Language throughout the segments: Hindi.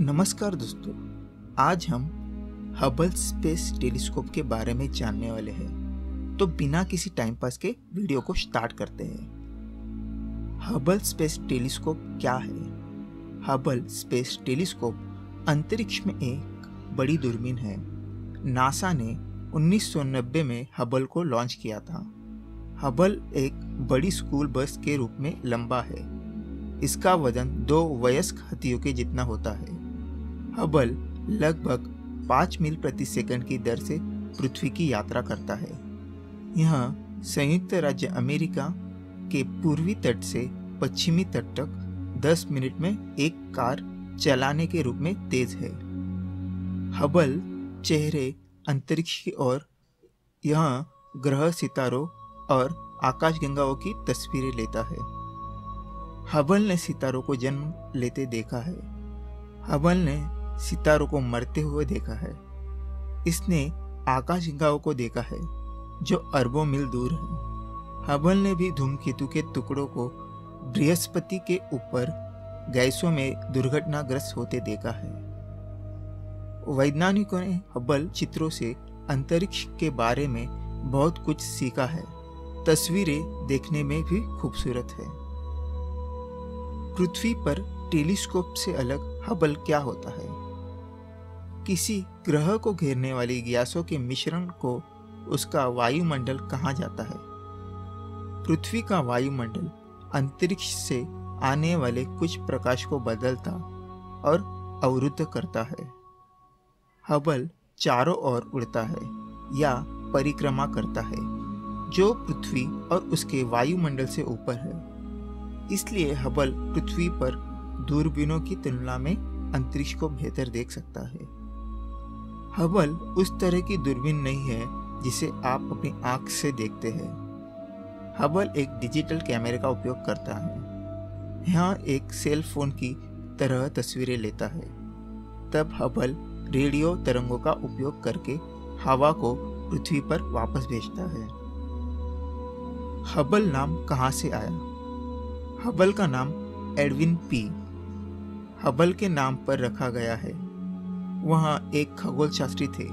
नमस्कार दोस्तों, आज हम हबल स्पेस टेलीस्कोप के बारे में जानने वाले हैं। तो बिना किसी टाइम पास के वीडियो को स्टार्ट करते हैं। हबल स्पेस टेलीस्कोप क्या है? हबल स्पेस टेलीस्कोप अंतरिक्ष में एक बड़ी दूरबीन है। नासा ने 1990 में हबल को लॉन्च किया था। हबल एक बड़ी स्कूल बस के रूप में लंबा है। इसका वजन 2 वयस्क हाथियों के जितना होता है। हबल लगभग 5 मील प्रति सेकंड की दर से पृथ्वी की यात्रा करता है। यह संयुक्त राज्य अमेरिका के पूर्वी तट से पश्चिमी तट तक 10 मिनट में एक कार चलाने के रूप में तेज है। हबल चेहरे अंतरिक्ष की ओर यह ग्रह, सितारों और आकाशगंगाओं की तस्वीरें लेता है। हबल ने सितारों को जन्म लेते देखा है। हबल ने सितारों को मरते हुए देखा है। इसने आकाशगंगाओं को देखा है जो अरबों मील दूर है। हबल ने भी धूमकेतु के टुकड़ों को बृहस्पति के ऊपर गैसों में दुर्घटनाग्रस्त होते देखा है। वैज्ञानिकों ने हबल चित्रों से अंतरिक्ष के बारे में बहुत कुछ सीखा है। तस्वीरें देखने में भी खूबसूरत है। पृथ्वी पर टेलीस्कोप से अलग हबल क्या होता है? किसी ग्रह को घेरने वाली गैसों के मिश्रण को उसका वायुमंडल कहा जाता है। पृथ्वी का वायुमंडल अंतरिक्ष से आने वाले कुछ प्रकाश को बदलता और अवरुद्ध करता है। हबल चारों ओर उड़ता है या परिक्रमा करता है, जो पृथ्वी और उसके वायुमंडल से ऊपर है। इसलिए हबल पृथ्वी पर दूरबीनों की तुलना में अंतरिक्ष को बेहतर देख सकता है। हबल उस तरह की दूरबीन नहीं है जिसे आप अपनी आंख से देखते हैं। हबल एक डिजिटल कैमरे का उपयोग करता है। यह एक सेल फोन की तरह तस्वीरें लेता है। तब हबल रेडियो तरंगों का उपयोग करके हवा को पृथ्वी पर वापस भेजता है। हबल नाम कहाँ से आया? हबल का नाम एडविन पी हबल के नाम पर रखा गया है। वहाँ एक खगोल शास्त्री थे।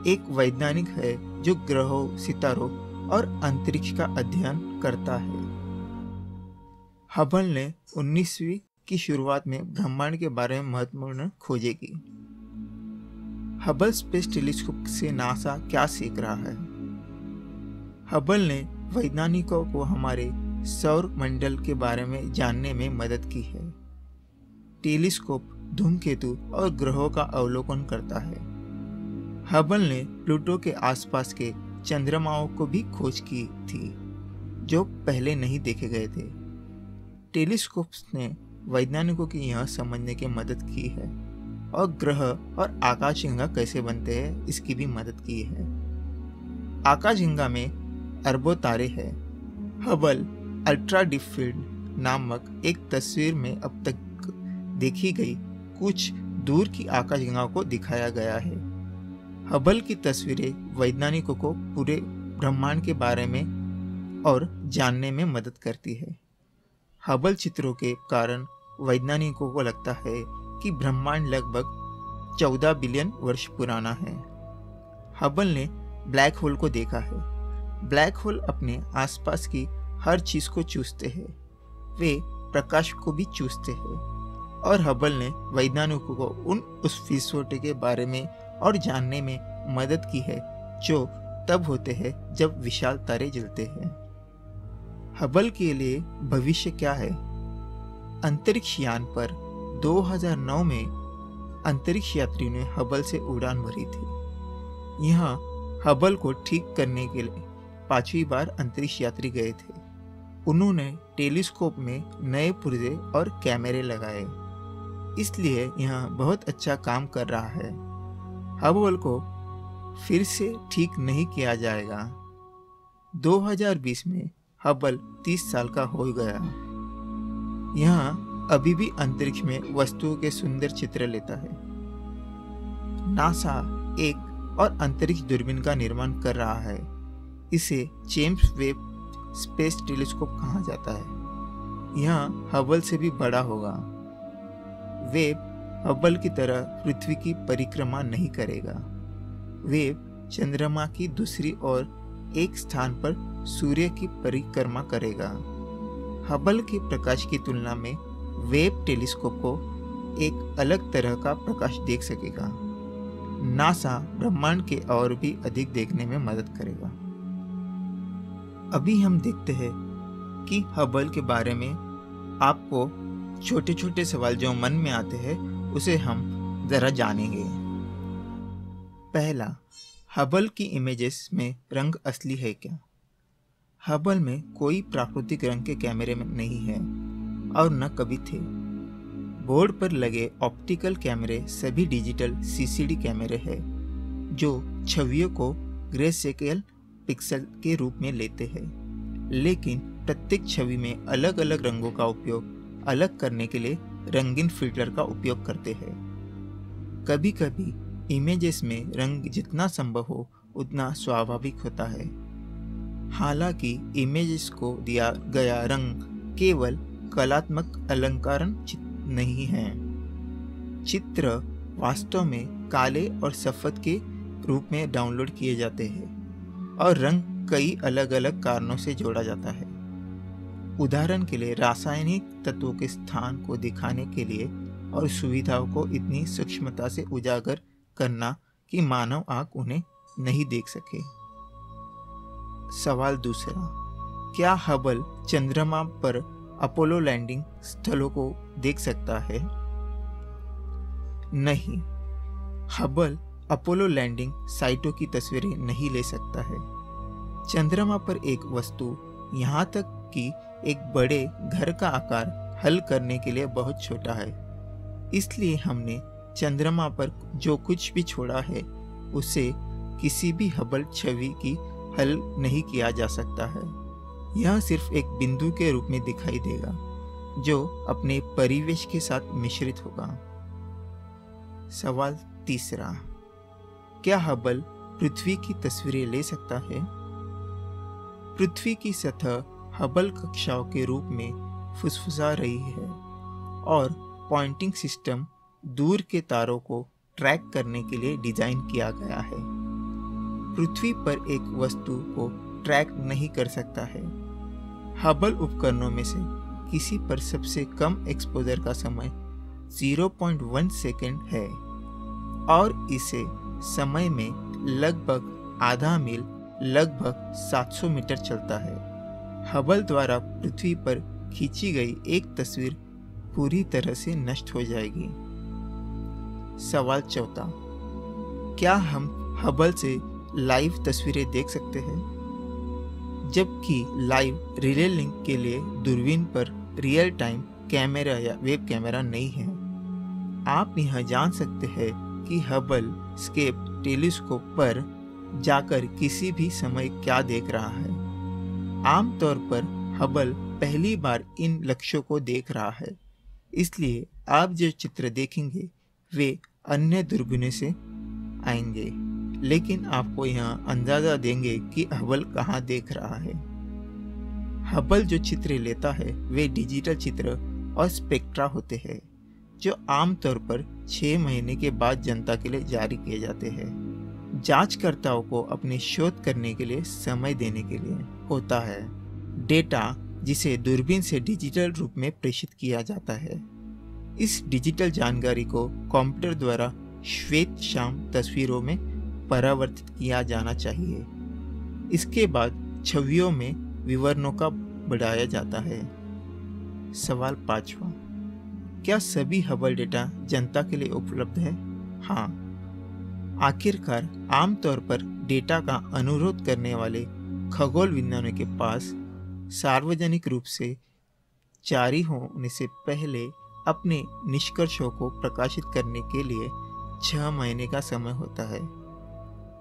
एक वैज्ञानिक है जो ग्रहों, सितारों और अंतरिक्ष का अध्ययन करता है। हबल ने 19वीं की शुरुआत में ब्रह्मांड के बारे में महत्वपूर्ण खोजें की। हबल स्पेस टेलीस्कोप से नासा क्या सीख रहा है? हबल ने वैज्ञानिकों को हमारे सौर मंडल के बारे में जानने में मदद की है। टेलीस्कोप धूमकेतु और ग्रहों का अवलोकन करता है। हबल ने प्लूटो के आसपास के चंद्रमाओं को भी खोज की थी, जो पहले नहीं देखे गए थे। टेलीस्कोप्स ने वैज्ञानिकों की यह समझने की मदद की है और ग्रह और आकाशगंगा कैसे बनते हैं इसकी भी मदद की है। आकाशगंगा में अरबों तारे हैं। हबल अल्ट्रा डीप फील्ड नामक एक तस्वीर में अब तक देखी गई कुछ दूर की आकाशगंगा को दिखाया गया है। हबल की तस्वीरें वैज्ञानिकों को पूरे ब्रह्मांड के बारे में और जानने में मदद करती है। हबल चित्रों के कारण वैज्ञानिकों को लगता है कि ब्रह्मांड लगभग 14 बिलियन वर्ष पुराना है। हबल ने ब्लैक होल को देखा है। ब्लैक होल अपने आसपास की हर चीज को चूसते हैं। वे प्रकाश को भी चूसते हैं और हबल ने वैज्ञानिकों को उस विस्फोट के बारे में और जानने में मदद की है जो तब होते हैं जब विशाल तारे जलते हैं। हबल के लिए भविष्य क्या है? अंतरिक्ष यान पर 2009 में अंतरिक्ष यात्रियों ने हबल से उड़ान भरी थी। यहाँ हबल को ठीक करने के लिए 5वीं बार अंतरिक्ष यात्री गए थे। उन्होंने टेलीस्कोप में नए पुर्जे और कैमरे लगाए, इसलिए यह बहुत अच्छा काम कर रहा है। हबल को फिर से ठीक नहीं किया जाएगा। 2020 में हबल 30 साल का हो गया। यह अभी भी अंतरिक्ष में वस्तुओं के सुंदर चित्र लेता है। नासा एक और अंतरिक्ष दूरबीन का निर्माण कर रहा है। इसे जेम्स वेब स्पेस टेलीस्कोप कहा जाता है। यह हबल से भी बड़ा होगा। वेब हबल की तरह पृथ्वी की परिक्रमा नहीं करेगा। वेब चंद्रमा की दूसरी ओर एक स्थान पर सूर्य की परिक्रमा करेगा। हबल के प्रकाश की तुलना में वेब टेलीस्कोप को एक अलग तरह का प्रकाश देख सकेगा। नासा ब्रह्मांड के और भी अधिक देखने में मदद करेगा। अभी हम देखते हैं कि हबल के बारे में आपको छोटे छोटे सवाल जो मन में आते हैं उसे हम जरा जानेंगे। पहला, हबल की इमेजेस में रंग असली है क्या? हबल में कोई प्राकृतिक रंग के कैमरे में नहीं है और न कभी थे। बोर्ड पर लगे ऑप्टिकल कैमरे सभी डिजिटल सीसीडी कैमरे हैं जो छवियों को ग्रेस्केल पिक्सल के रूप में लेते हैं, लेकिन प्रत्येक छवि में अलग अलग रंगों का उपयोग अलग करने के लिए रंगीन फिल्टर का उपयोग करते हैं। कभी कभी इमेजेस में रंग जितना संभव हो उतना स्वाभाविक होता है। हालांकि इमेजेस को दिया गया रंग केवल कलात्मक अलंकरण नहीं है। चित्र वास्तव में काले और सफेद के रूप में डाउनलोड किए जाते हैं और रंग कई अलग अलग कारणों से जोड़ा जाता है। उदाहरण के लिए रासायनिक तत्वों के स्थान को दिखाने के लिए और सुविधाओं को इतनी सूक्ष्मता से उजागर करना कि मानव आंख उन्हें नहीं देख सके। सवाल दूसरा, क्या हबल चंद्रमा पर अपोलो लैंडिंग स्थलों को देख सकता है? नहीं, हबल अपोलो लैंडिंग साइटों की तस्वीरें नहीं ले सकता है। चंद्रमा पर एक वस्तु, यहाँ तक कि एक बड़े घर का आकार हल करने के लिए बहुत छोटा है। इसलिए हमने चंद्रमा पर जो कुछ भी छोड़ा है उसे किसी भी हबल छवि की हल नहीं किया जा सकता है। यह सिर्फ एक बिंदु के रूप में दिखाई देगा जो अपने परिवेश के साथ मिश्रित होगा। सवाल तीसरा, क्या हबल पृथ्वी की तस्वीरें ले सकता है? पृथ्वी की सतह हबल कक्षाओं के रूप में फुसफुसा रही है और पॉइंटिंग सिस्टम दूर के तारों को ट्रैक करने के लिए डिजाइन किया गया है। पृथ्वी पर एक वस्तु को ट्रैक नहीं कर सकता है। हबल उपकरणों में से किसी पर सबसे कम एक्सपोजर का समय 0.1 सेकेंड है और इसे समय में लगभग आधा मील, लगभग 700 मीटर चलता है। हबल द्वारा पृथ्वी पर खींची गई एक तस्वीर पूरी तरह से नष्ट हो जाएगी। सवाल चौथा, क्या हम हबल से लाइव तस्वीरें देख सकते हैं? जबकि लाइव रिले लिंक के लिए दूरबीन पर रियल टाइम कैमरा या वेब कैमरा नहीं है। आप यह जान सकते हैं कि हबल स्केप टेलीस्कोप पर जाकर किसी भी समय क्या देख रहा है। आमतौर पर हबल पहली बार इन लक्ष्यों को देख रहा है, इसलिए आप जो चित्र देखेंगे वे अन्य दूरबीनों से आएंगे, लेकिन आपको यह अंदाजा देंगे कि हबल कहाँ देख रहा है। हबल जो चित्र लेता है वे डिजिटल चित्र और स्पेक्ट्रा होते हैं जो आमतौर पर 6 महीने के बाद जनता के लिए जारी किए जाते हैं। जांचकर्ताओं को अपने शोध करने के लिए समय देने के लिए होता है। डेटा जिसे दूरबीन से डिजिटल रूप में प्रेषित किया जाता है। इस डिजिटल जानकारी को कंप्यूटर द्वारा श्वेत श्याम तस्वीरों में परावर्तित किया जाना चाहिए। इसके बाद छवियों में विवरणों का बढ़ाया जाता है। सवाल 5वां, क्या सभी हबल डेटा जनता के लिए उपलब्ध है? हाँ, आखिरकार आमतौर पर डेटा का अनुरोध करने वाले खगोल विज्ञानियों के पास सार्वजनिक रूप से जारी होने से पहले अपने निष्कर्षों को प्रकाशित करने के लिए 6 महीने का समय होता है।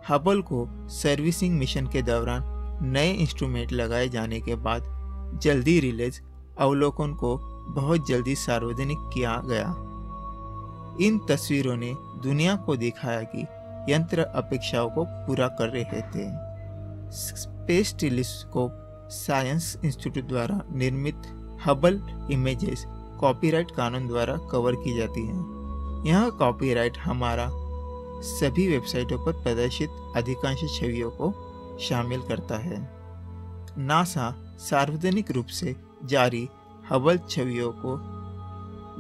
हबल को सर्विसिंग मिशन के दौरान नए इंस्ट्रूमेंट लगाए जाने के बाद जल्दी रिलीज अवलोकन को बहुत जल्दी सार्वजनिक किया गया। इन तस्वीरों ने दुनिया को दिखाया कि यंत्र अपेक्षाओं को पूरा कर रहे थे। स्पेस टेलीस्कोप साइंस इंस्टीट्यूट द्वारा निर्मित हबल इमेजेस कॉपीराइट कानून द्वारा कवर की जाती है। यह कॉपीराइट हमारा सभी वेबसाइटों पर प्रदर्शित अधिकांश छवियों को शामिल करता है। नासा सार्वजनिक रूप से जारी हबल छवियों को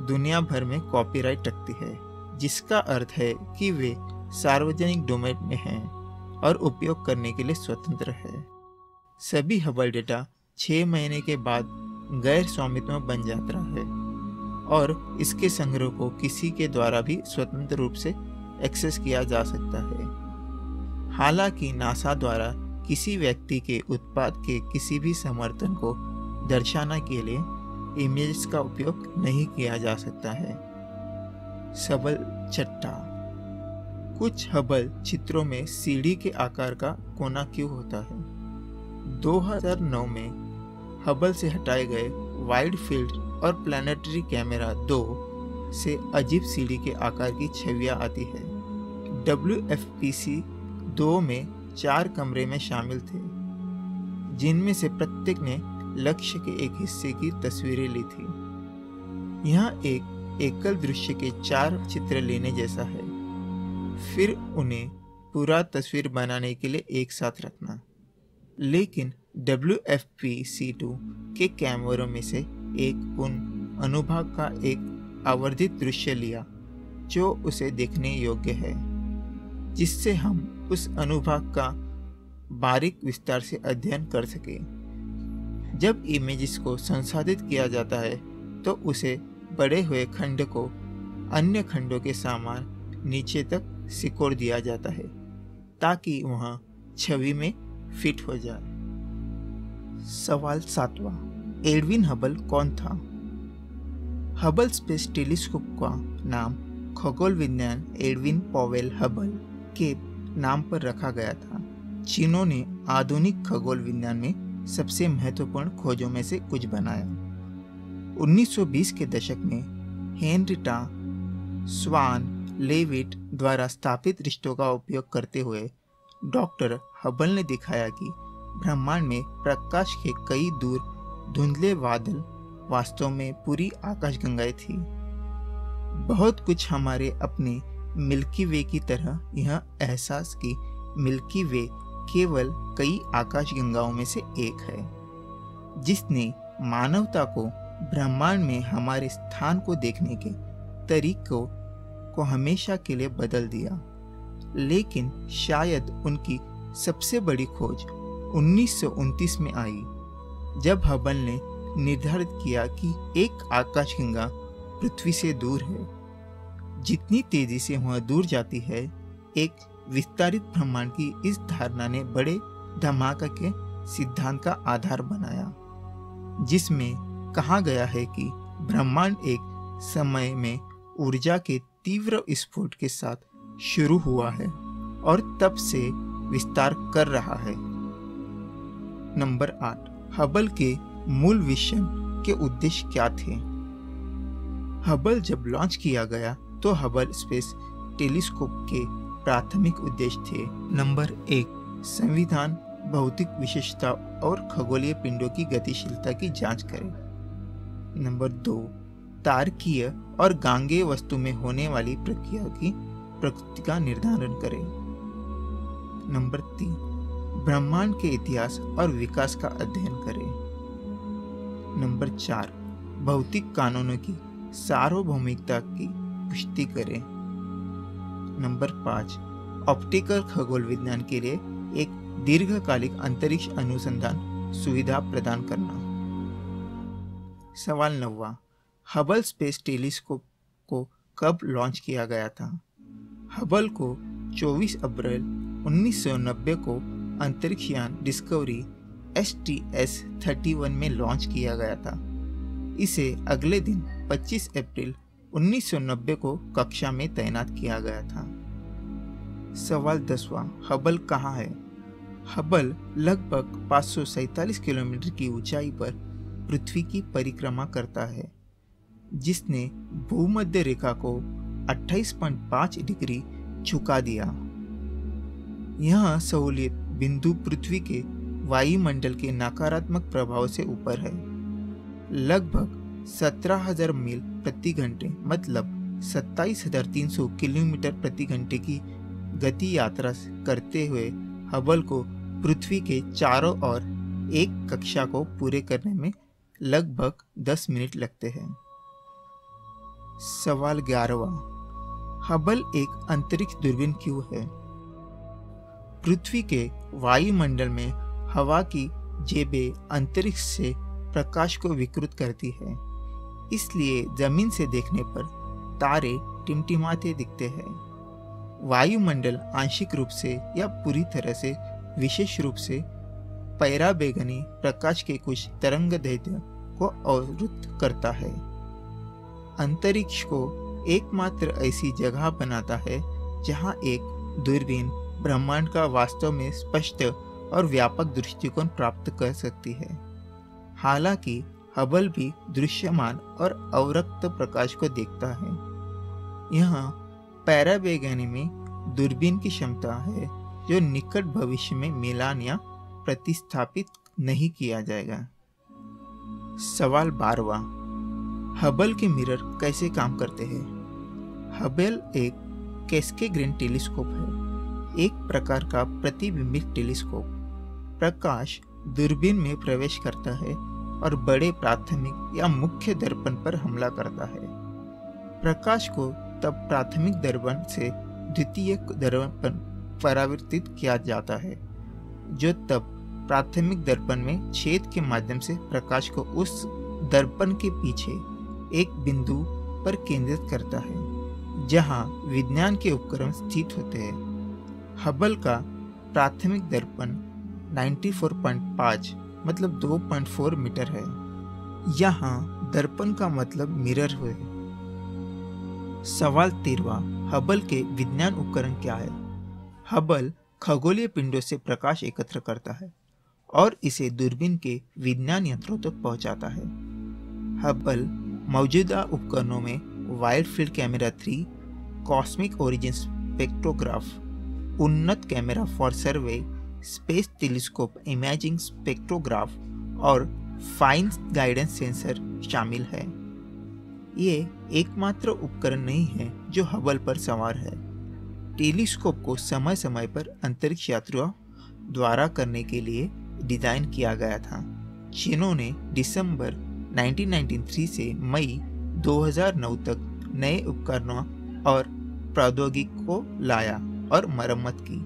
दुनिया भर में कॉपीराइट रखती है, जिसका अर्थ है कि वे सार्वजनिक डोमेन में हैं और उपयोग करने के लिए स्वतंत्र है। सभी हबल डेटा 6 महीने के बाद गैर स्वामित्व बन जाता है और इसके संग्रह को किसी के द्वारा भी स्वतंत्र रूप से एक्सेस किया जा सकता है। हालांकि नासा द्वारा किसी व्यक्ति के उत्पाद के किसी भी समर्थन को दर्शाने के लिए इमेजेस का उपयोग नहीं किया जा सकता है। सबल चट्टा। कुछ हबल चित्रों में सीढ़ी के आकार का कोना क्यों होता है? 2009 में हबल से हटाए गए वाइड फील्ड और प्लानिटरी कैमरा 2 से अजीब सीढ़ी के आकार की छवियां आती है। WFPC 2 में 4 कमरे में शामिल थे, जिनमें से प्रत्येक ने लक्ष्य के एक हिस्से की तस्वीरें ली थी। यह एक एकल दृश्य के 4 चित्र लेने जैसा है, फिर उन्हें पूरा तस्वीर बनाने के लिए एक साथ रखना। लेकिन WFPC2 के कैमरों में से एक उन अनुभाग का एक आवर्धित दृश्य लिया जो उसे देखने योग्य है, जिससे हम उस अनुभाग का बारीक विस्तार से अध्ययन कर सके। जब इमेजेस को संसाधित किया जाता है तो उसे बड़े हुए खंड को अन्य खंडों के समान नीचे तक सिकोड़ दिया जाता है ताकि वह छवि में फिट हो जाए। सवाल 7वां, एडविन हबल कौन था? हबल स्पेस टेलीस्कोप का नाम खगोल विज्ञान एडविन पॉवेल हबल के नाम पर रखा गया था। चीनों ने आधुनिक खगोल विज्ञान में सबसे महत्वपूर्ण खोजों में से कुछ बनाया। 1920 के दशक में हेनरिटा स्वान लेविट द्वारा स्थापित रिश्तों का उपयोग करते हुए डॉक्टर हबल ने दिखाया कि ब्रह्मांड में प्रकाश के कई दूर धुंधले बादल वास्तव में पूरी आकाशगंगाएं थी। बहुत कुछ हमारे अपने मिल्की वे की तरह यह एहसास कि मिल्की वे केवल कई आकाशगंगाओं में से एक है, जिसने मानवता को ब्रह्मांड में हमारे स्थान को देखने के तरीकों को हमेशा के लिए बदल दिया। लेकिन शायद उनकी सबसे बड़ी खोज 1929 में आई, जब हबल ने निर्धारित किया कि एक आकाशगंगा पृथ्वी से दूर है। जितनी तेजी से वह दूर जाती है, एक विस्तारित ब्रह्मांड की इस धारणा ने बड़े धमाका के सिद्धांत का आधार बनाया, जिसमें कहा गया है कि ब्रह्मांड एक समय में ऊर्जा के तीव्र विस्फोट के साथ शुरू हुआ है और तब से विस्तार कर रहा है। नंबर 8, हबल के मूल विजन के उद्देश्य क्या थे? हबल जब लॉन्च किया गया तो हबल स्पेस टेलीस्कोप के प्राथमिक उद्देश्य थे। नंबर 1, संविधान, भौतिक विशेषता और खगोलीय पिंडों की गतिशीलता की जांच करें। नंबर 2, तारकीय और गांगेय वस्तु में होने वाली प्रक्रिया की प्रकृति का निर्धारण करें। नंबर 3, ब्रह्मांड के इतिहास और विकास का अध्ययन करें। नंबर 4, भौतिक कानूनों की सार्वभौमिकता की पुष्टि करें। नंबर 5, ऑप्टिकल खगोल विज्ञान के लिए एक दीर्घकालिक अंतरिक्ष अनुसंधान सुविधा प्रदान करना। सवाल 9वां, हबल स्पेस टेलीस्कोप को कब लॉन्च किया गया था? हबल को 24 अप्रैल 1990 को अंतरिक्ष यान डिस्कवरी STS-31 में लॉन्च किया गया था। इसे अगले दिन 25 अप्रैल 1990 को कक्षा में तैनात किया गया था। सवाल 10वां, हबल कहाँ है? हबल लगभग 547 किलोमीटर की ऊंचाई पर पृथ्वी की परिक्रमा करता है, जिसने भूमध्य रेखा को 28.5 डिग्री झुका दिया। यह सहूलियत बिंदु पृथ्वी के वायुमंडल के नकारात्मक प्रभाव से ऊपर है। लगभग 17,000 मील प्रति घंटे मतलब 27,300 किलोमीटर प्रति घंटे की गति यात्रा करते हुए हबल को पृथ्वी के चारों ओर एक कक्षा को पूरे करने में लगभग 10 मिनट लगते हैं। सवाल 11वां, हबल एक अंतरिक्ष दूरबीन क्यों है? पृथ्वी के वायुमंडल में हवा की जेबें अंतरिक्ष से प्रकाश को विकृत करती है, इसलिए जमीन से देखने पर तारे टिमटिमाते दिखते हैं। वायुमंडल आंशिक रूप से या पूरी तरह से विशेष रूप से पराबैंगनी प्रकाश के कुछ तरंगदैर्घ्य को अवरुद्ध करता है। अंतरिक्ष को एकमात्र ऐसी जगह बनाता है जहां एक दूरबीन ब्रह्मांड का वास्तव में स्पष्ट और व्यापक दृष्टिकोण प्राप्त कर सकती है। हालांकि हबल भी दृश्यमान और अवरक्त प्रकाश को देखता है। यहाँ पराबैंगनी में दूरबीन की क्षमता है जो निकट भविष्य में मिलान या प्रतिस्थापित नहीं किया जाएगा। सवाल 12वां, हबल के मिरर कैसे काम करते हैं? हबल एक कैस्केग्रेन टेलीस्कोप है, एक प्रकार का प्रतिबिंबित टेलीस्कोप। प्रकाश दूरबीन में प्रवेश करता है और बड़े प्राथमिक या मुख्य दर्पण पर हमला करता है। प्रकाश को तब प्राथमिक दर्पण से द्वितीय दर्पण परावर्तित किया जाता है, जो तब प्राथमिक दर्पण में छेद के माध्यम से प्रकाश को उस दर्पण के पीछे एक बिंदु पर केंद्रित करता है जहां विज्ञान के उपकरण स्थित होते हैं। हबल का प्राथमिक दर्पण 94.5 मतलब 2.4 मीटर है। यहाँ दर्पण का मतलब मिरर है। सवाल 13वां, हबल के विज्ञान उपकरण क्या है? हबल खगोलीय पिंडों से प्रकाश एकत्र करता है और इसे दूरबीन के विज्ञान यंत्रों तक तो पहुंचाता है। हबल मौजूदा उपकरणों में wide field camera 3, cosmic origin spectrograph, उन्नत camera for survey, space telescope imaging spectrograph और फाइन गाइडेंस सेंसर शामिल है। ये एकमात्र उपकरण नहीं है जो हबल पर सवार है। टेलीस्कोप को समय समय पर अंतरिक्ष यात्रियों द्वारा करने के लिए डिजाइन किया गया था, जिन्होंने दिसंबर 1993 से मई 2009 तक नए उपकरणों और प्रौद्योगिकी को लाया और मरम्मत की।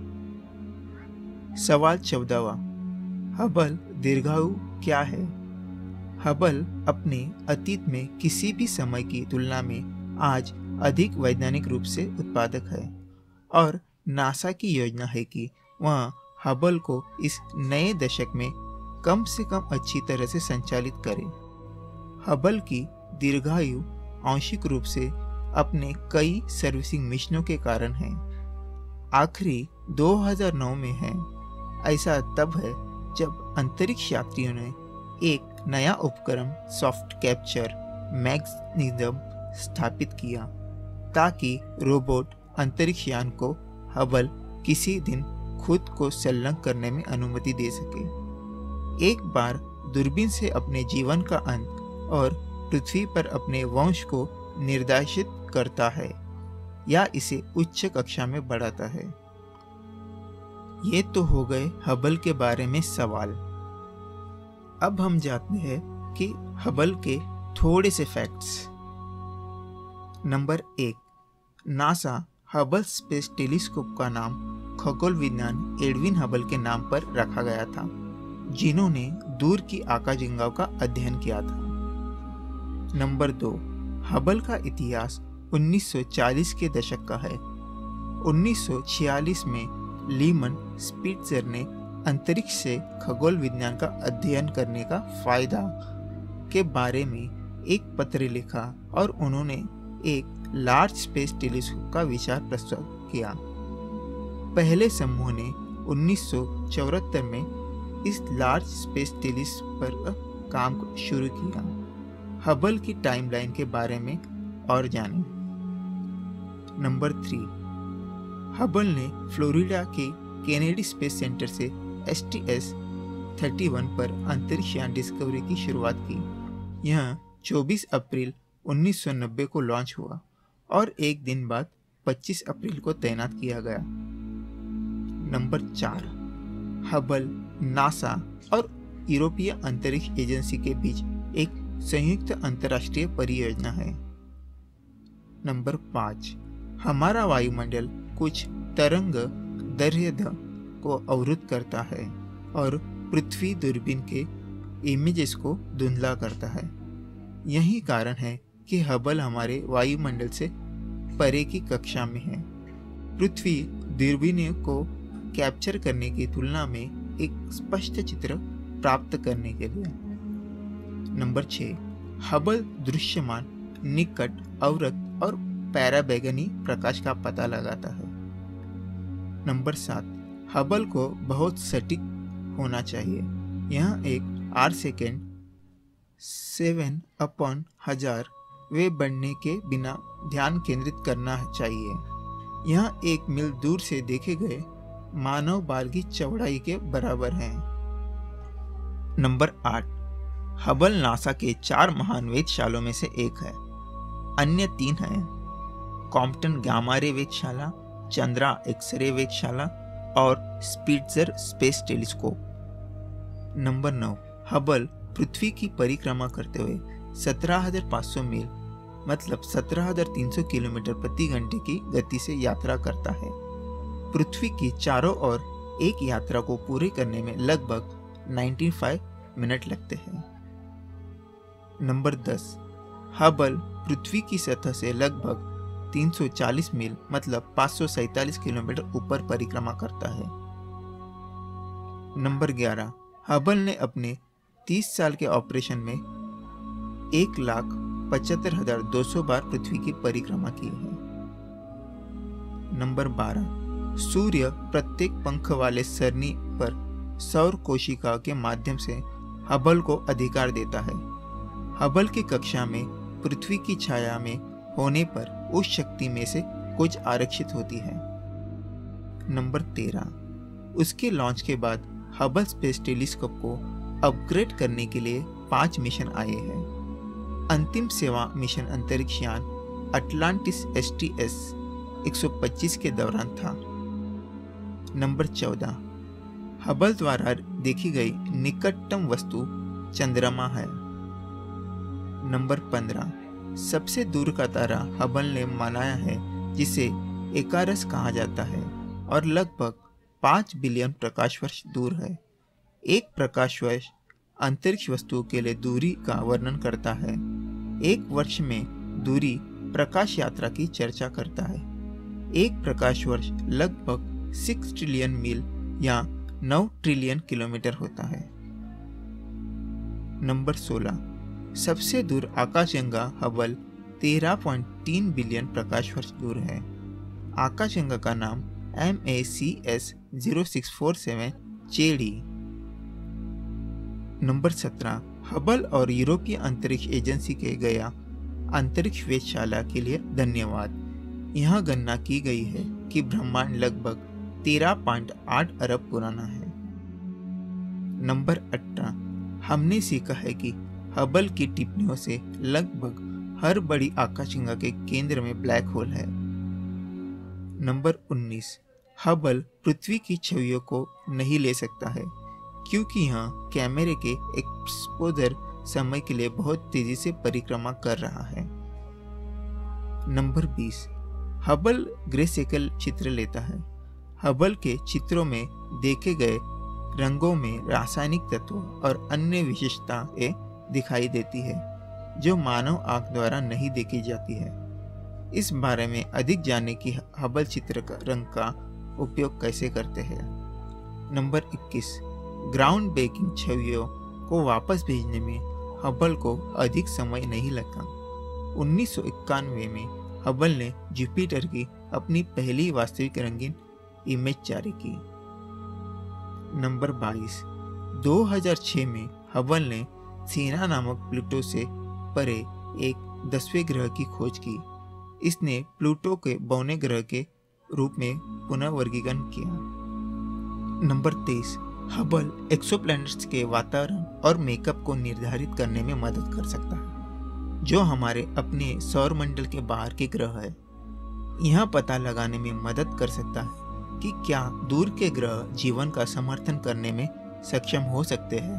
सवाल 14वां, हबल दीर्घायु क्या है? हबल अपने अतीत में किसी भी समय की तुलना में आज अधिक वैज्ञानिक रूप से उत्पादक है और नासा की योजना है कि वह हबल को इस नए दशक में कम से कम अच्छी तरह से संचालित करे। हबल की दीर्घायु आंशिक रूप से अपने कई सर्विसिंग मिशनों के कारण है। आखिरी 2009 में है। ऐसा तब है जब अंतरिक्ष यात्रियों ने एक नया उपकरण सॉफ्ट कैप्चर मैकेनिज्म स्थापित किया ताकि रोबोट अंतरिक्ष यान को हबल किसी दिन खुद को संलग्न करने में अनुमति दे सके। एक बार दूरबीन से अपने जीवन का अंत और पृथ्वी पर अपने वंश को निर्देशित करता है या इसे उच्च कक्षा में बढ़ाता है। ये तो हो गए हबल के बारे में सवाल। अब हम जानते हैं कि हबल के थोड़े से facts. Number 1, NASA Hubble space telescope का नाम खगोल विज्ञान एडविन हबल के नाम पर रखा गया था, जिन्होंने दूर की आकाशगंगाओं का अध्ययन किया था। नंबर 2, हबल का इतिहास 1940 के दशक का है। 1946 में लीमन स्पिट्जर ने अंतरिक्ष से खगोल विज्ञान का अध्ययन करने का फायदा के बारे में एक पत्र लिखा और उन्होंने एक लार्ज स्पेस टेलीस्कोप का विचार प्रस्तुत किया। पहले समूह ने 1974 में इस लार्ज स्पेस टेलीस्कोप पर काम शुरू किया। हबल की टाइमलाइन के बारे में और जानें। नंबर 3, हबल ने फ्लोरिडा के केनेडी स्पेस सेंटर से STS-31 पर अंतरिक्ष यान डिस्कवरी की शुरुआत की। यह 24 अप्रैल 1990 को लॉन्च हुआ और एक दिन बाद 25 अप्रैल को तैनात किया गया। नंबर 4, हबल नासा और यूरोपीय अंतरिक्ष एजेंसी के बीच एक संयुक्त अंतर्राष्ट्रीय परियोजना है। नंबर 5, हमारा वायुमंडल कुछ तरंग दैर्घ्य को अवरुद्ध करता है और पृथ्वी दूरबीन के इमेजेस को धुंधला करता है। यही कारण है कि हबल हमारे वायुमंडल से परे की कक्षा में है, पृथ्वी दूरबीन को कैप्चर करने की तुलना में एक स्पष्ट चित्र प्राप्त करने के लिए। नंबर 6, हबल दृश्यमान, निकट, अवरक्त और पराबैंगनी प्रकाश का पता लगाता है। नंबर 7, हबल को बहुत सटीक होना चाहिए। यह एक आर सेकेंड 7/1000 वे बढ़ने के बिना ध्यान केंद्रित करना चाहिए। यह 1 मील दूर से देखे गए मानव बाल की चौड़ाई के बराबर है। नंबर 8, हबल नासा के 4 महान वेधशालों में से एक है। अन्य 3 हैं Compton gamma ray वेधशाला, Chandra X-ray वेधशाला और Spitzer space telescope. Number 9, Hubble पृथ्वी की परिक्रमा करते हुए 17,500 मील मतलब 17,300 किलोमीटर प्रति घंटे की गति से यात्रा करता है। पृथ्वी की चारों ओर एक यात्रा को पूरे करने में लगभग 95 मिनट लगते हैं। नंबर 10, हबल पृथ्वी की सतह से लगभग 340 मील मतलब 547 किलोमीटर ऊपर परिक्रमा करता है। नंबर 11, हबल ने अपने 30 साल के ऑपरेशन में 1,75,200 बार पृथ्वी की परिक्रमा की है। नंबर 12, सूर्य प्रत्येक पंख वाले सरनी पर सौर कोशिका के माध्यम से हबल को अधिकार देता है। हबल की कक्षा में पृथ्वी की छाया में होने पर उस शक्ति में से कुछ आरक्षित होती है। नंबर 13, उसके लॉन्च के बाद हबल स्पेस टेलीस्कोप को अपग्रेड करने के लिए 5 मिशन आए हैं। अंतिम सेवा मिशन अंतरिक्ष यान अटलांटिस STS 125 के दौरान था। नंबर 14, हबल द्वारा देखी गई निकटतम वस्तु चंद्रमा है। नंबर 15, सबसे दूर का तारा हबल ने मनाया है जिसे इकारस कहा जाता है और लगभग 5 बिलियन प्रकाश वर्ष दूर है। एक प्रकाश वर्ष अंतरिक्ष वस्तुओं के लिए दूरी का वर्णन करता है। एक वर्ष में दूरी प्रकाश यात्रा की चर्चा करता है। एक प्रकाश वर्ष लगभग 6 ट्रिलियन मील या 9 ट्रिलियन किलोमीटर होता है। नंबर 16, सबसे दूर आकाशगंगा हबल 13.3 बिलियन प्रकाश वर्ष दूर है। आकाशगंगा का नाम MACS 0647 चेडी। नंबर 17, हबल और यूरोपीय अंतरिक्ष एजेंसी के गया अंतरिक्ष वेधशाला के लिए धन्यवाद। यह गणना की गई है कि ब्रह्मांड लगभग 13.8 अरब पुराना है। नंबर 18, हमने सीखा है कि हबल की टिप्पणियों से लगभग हर बड़ी आकाशगंगा के केंद्र में ब्लैक होल है। नंबर 19, हबल पृथ्वी की छवियों को नहीं ले सकता है क्योंकि यह कैमरे के एक्सपोजर समय के लिए बहुत तेजी से परिक्रमा कर रहा है। नंबर 20, हबल ग्रेस्केल चित्र लेता है। हबल के चित्रों में देखे गए रंगों में रासायनिक तत्व और अन्य विशेषताएं दिखाई देती है जो मानव आंख द्वारा नहीं देखी जाती है। इस बारे में अधिक जानने की हबल चित्र का रंग का उपयोग कैसे करते हैं। नंबर 21, ग्राउंड ब्रेकिंग छवियों को वापस भेजने में हबल को अधिक समय नहीं लगा। 1991 में हबल ने जुपिटर की अपनी पहली वास्तविक रंगीन इमेज जारी की। नंबर 22, 2006 में हबल ने सीना नामक प्लूटो से परे एक 10वें ग्रह की खोज की। इसने प्लूटो के बौने ग्रह के रूप में पुनः वर्गीकरण किया। नंबर 23, हबल एक्सोप्लैनेट्स के वातावरण और मेकअप को निर्धारित करने में मदद कर सकता है। जो हमारे अपने सौरमंडल के बाहर के ग्रह है। यह पता लगाने में मदद कर सकता है कि क्या दूर के ग्रह जीवन का समर्थन करने में सक्षम हो सकते हैं।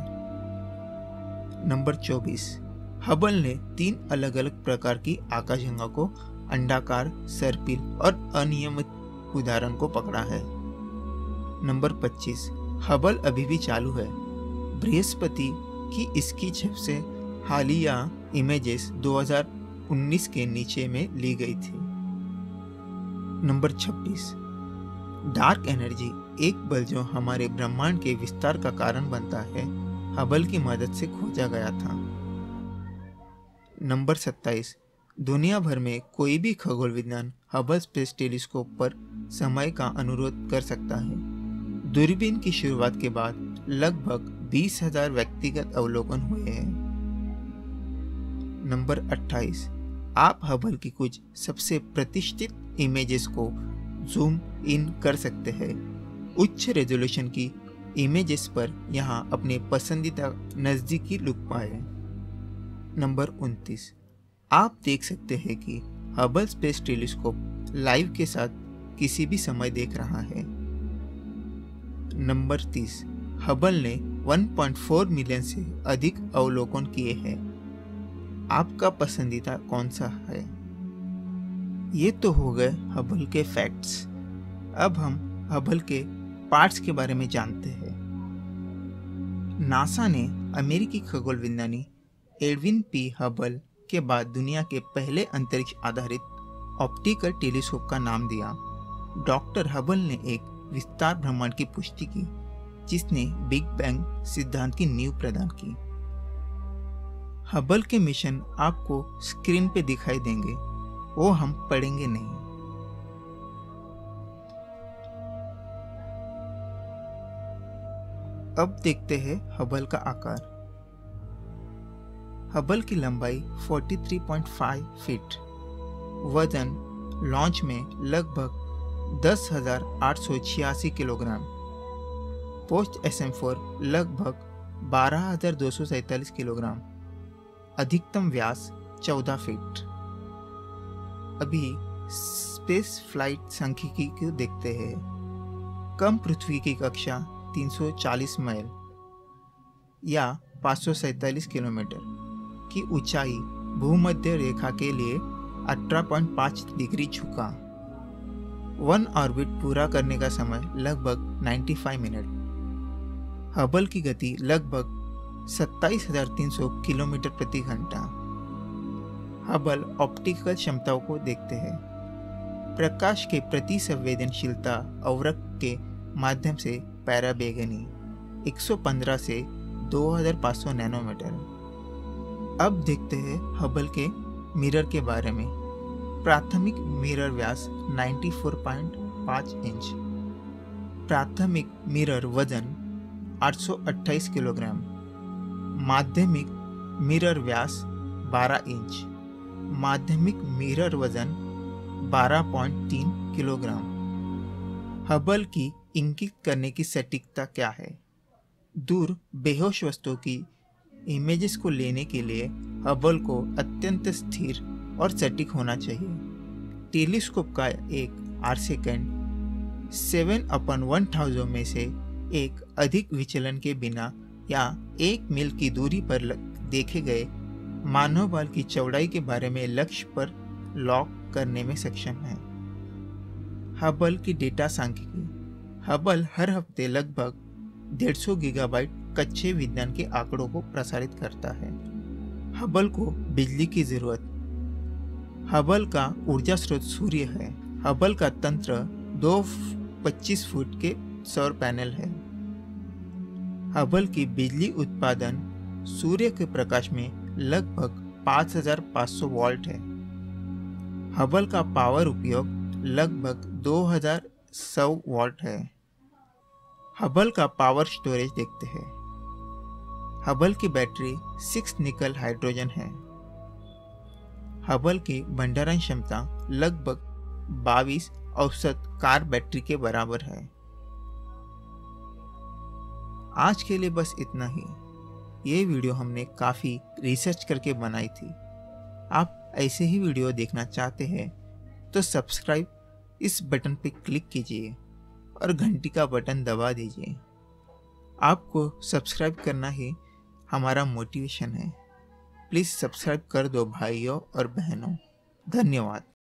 नंबर 24, हबल ने 3 अलग अलग प्रकार की आकाशगंगा को अंडाकार, सर्पिल और अनियमित उदाहरण को पकड़ा है। नंबर 25, हबल अभी भी चालू है। बृहस्पति की इसकी सबसे हालिया इमेजेस 2019 के नीचे में ली गई थी। नंबर 26, डार्क एनर्जी, एक बल जो हमारे ब्रह्मांड के विस्तार का कारण बनता है, हबल की मदद से खोजा गया था। नंबर 27, दुनिया भर में कोई भी खगोल विज्ञान हबल स्पेस टेलीस्कोप पर समय का अनुरोध कर सकता है। दूरबीन की शुरुआत के बाद लगभग 20,000 व्यक्तिगत अवलोकन हुए हैं। नंबर 28, आप हबल की कुछ सबसे प्रतिष्ठित इमेजेस को जूम इन कर सकते हैं। उच्च रेजोल्यूशन की इमेजेस पर यहां अपने पसंदीदा नज़दीकी लुक पाएं। नंबर 29, आप देख सकते हैं कि हबल स्पेस टेलीस्कोप लाइव के साथ किसी भी समय देख रहा है। नंबर 30, हबल ने 1.4 मिलियन से अधिक अवलोकन किए हैं। आपका पसंदीदा कौन सा है? ये तो हो गए हबल के फैक्ट्स। अब हम हबल के पार्ट्स के बारे में जानते हैं। नासा ने अमेरिकी खगोल विज्ञानी एडविन पी हबल के बाद दुनिया के पहले अंतरिक्ष आधारित ऑप्टिकल टेलीस्कोप का नाम दिया। डॉक्टर हबल ने एक विस्तार ब्रह्मांड की पुष्टि की, जिसने बिग बैंग सिद्धांत की नींव प्रदान की। हबल के मिशन आपको स्क्रीन पे दिखाई देंगे, वो हम पढ़ेंगे नहीं। अब देखते हैं हबल का आकार। हबल की लंबाई 43.5 फीट, वजन लॉन्च में लगभग 10,886 किलोग्राम, पोस्ट SM4 लगभग 12,247 किलोग्राम, अधिकतम व्यास 14 फीट। अभी स्पेस फ्लाइट सांख्यिकी को देखते हैं। कम पृथ्वी की कक्षा 340 मील या 547 किलोमीटर की ऊंचाई भूमध्य रेखा के लिए 18.5 डिग्री झुका। वन ऑर्बिट पूरा करने का समय लगभग 95 मिनट। हबल की गति लगभग 27,300 किलोमीटर प्रति घंटा। हबल ऑप्टिकल क्षमताओं को देखते हैं। प्रकाश के प्रति संवेदनशीलता अवरक के माध्यम से पैराबैंगनी 115 से 2500 नैनोमीटर। अब देखते हैं हबल के मिरर के बारे में। प्राथमिक मिरर व्यास 94.5 इंच। प्राथमिक मिरर वजन 828 किलोग्राम। माध्यमिक मिरर व्यास 12 इंच। माध्यमिक मिरर वजन 12.3 किलोग्राम। हबल की इंगित करने की सटीकता क्या है? दूर बेहोश वस्तुओं की इमेजेस को लेने के लिए हबल को अत्यंत स्थिर और सटीक होना चाहिए। टेलीस्कोप का एक आर सेकेंड 7/1000 में से एक अधिक विचलन के बिना या 1 मील की दूरी पर देखे गए मानव बाल की चौड़ाई के बारे में लक्ष्य पर लॉक करने में सक्षम है। हबल की डेटा सांख्यिकी। हबल हर हफ्ते लगभग 150 गीगाबाइट कच्चे विज्ञान के आंकड़ों को प्रसारित करता है। हबल को बिजली की जरूरत। हबल का ऊर्जा स्रोत सूर्य है। हबल का तंत्र 225 फुट के सौर पैनल है। हबल की बिजली उत्पादन सूर्य के प्रकाश में लगभग 5500 वोल्ट है। हबल का पावर उपयोग लगभग 2100 वोल्ट है। हबल का पावर स्टोरेज देखते हैं। हबल की बैटरी 6 निकल हाइड्रोजन है। हबल की भंडारण क्षमता लगभग 22 औसत कार बैटरी के बराबर है। आज के लिए बस इतना ही। ये वीडियो हमने काफ़ी रिसर्च करके बनाई थी। आप ऐसे ही वीडियो देखना चाहते हैं तो सब्सक्राइब इस बटन पर क्लिक कीजिए और घंटी का बटन दबा दीजिए। आपको सब्सक्राइब करना ही हमारा मोटिवेशन है। प्लीज़ सब्सक्राइब कर दो भाइयों और बहनों। धन्यवाद।